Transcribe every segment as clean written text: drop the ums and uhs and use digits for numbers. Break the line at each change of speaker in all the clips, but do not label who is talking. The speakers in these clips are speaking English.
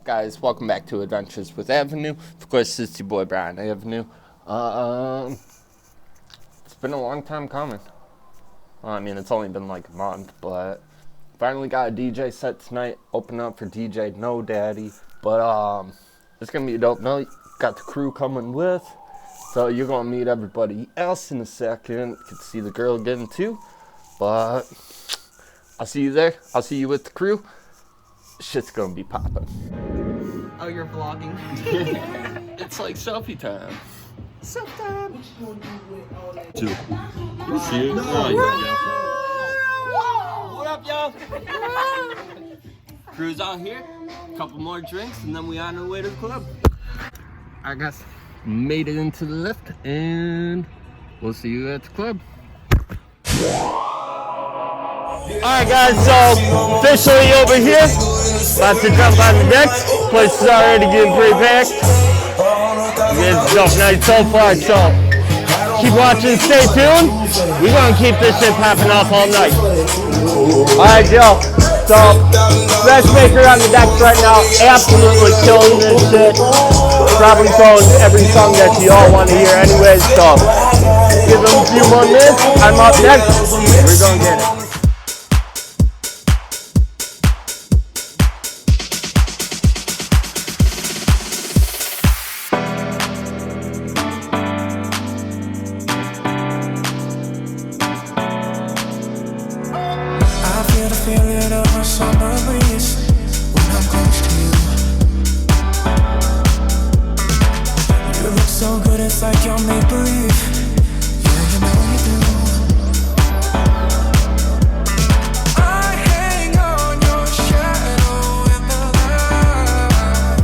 guys? Welcome back to Adventures with Avenue. Of course, it's your boy Brian Avenue. It's been a long time coming. Well, I mean, it's only been like a month, but finally got a DJ set tonight. Open up for DJ No Daddy. But it's gonna be a dope night. Got the crew coming with, so you're gonna meet everybody else in a second. Get to see the girl again too. But I'll see you there. I'll see you with the crew. Shit's gonna be popping.
Oh, you're vlogging?
It's like selfie time.
Selfie time.
Two. You see it?
What up, y'all? Crew's out here. Couple more drinks, and then we on our way to the club.
I guess made it into the lift, and we'll see you at the club. Alright guys, so officially over here, about to jump on the deck. Place is already getting pretty packed. It's a dope night so far, so keep watching, stay tuned. We're gonna keep this shit popping off all night. Alright Joe, so Matchmaker on the decks right now, absolutely killing this shit. Probably throwing every song that you all want to hear anyways, so give them a few more minutes. I'm up next. We're gonna get it.
Feel it over summer breeze when I'm close to you. You look so good, it's like you're make believe. Yeah, you know you do. I hang on your shadow in the light.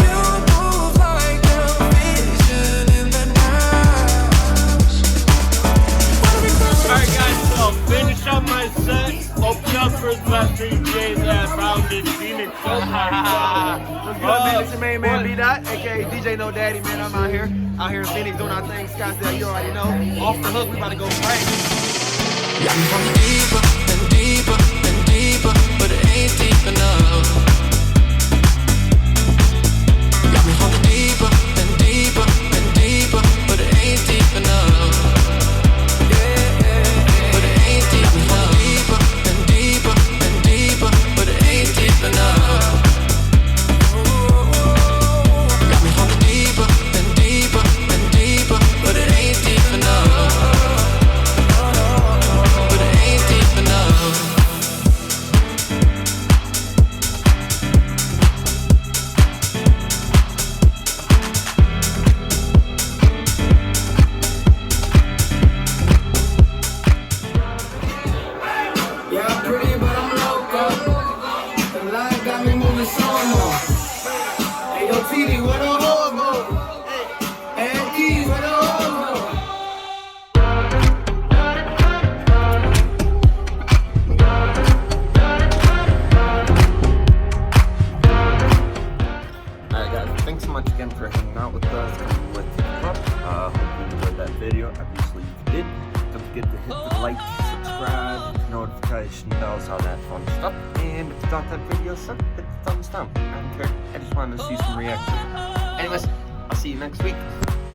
You move like a vision in the night.
Alright, guys, so finish up my set. Open up for the best DJ that I found in Phoenix.
What's good, man? It's your main man, BDot, aka DJ No Daddy, man. I'm out here in Phoenix doing our thing. Scottsdale, you already know. Off the hook, we about to go crazy.
Got me falling deeper and deeper and deeper, but it ain't deep enough. Got me falling deeper and deeper and deeper, but it ain't deep enough. But it ain't deep enough. Deeper and deeper and deeper, but it ain't deep enough. Got me falling deeper and deeper and deeper, but it ain't deep enough. But it ain't deep enough.
Yeah, I'm pretty, but I'm loco. The line got me moving slow-mo. Hey, yo, TD, what a homo. Hey, Keys, what a homo.
Alright guys, thanks so much again for hanging out with us, coming with the club. Hope you enjoyed that video. Obviously you did. Don't forget to hit the like, subscribe, notification bells, all that fun stuff. And if you thought that video sucked, hit the thumbs down. I don't care. I just wanted to see some reaction. Anyways, I'll see you next week.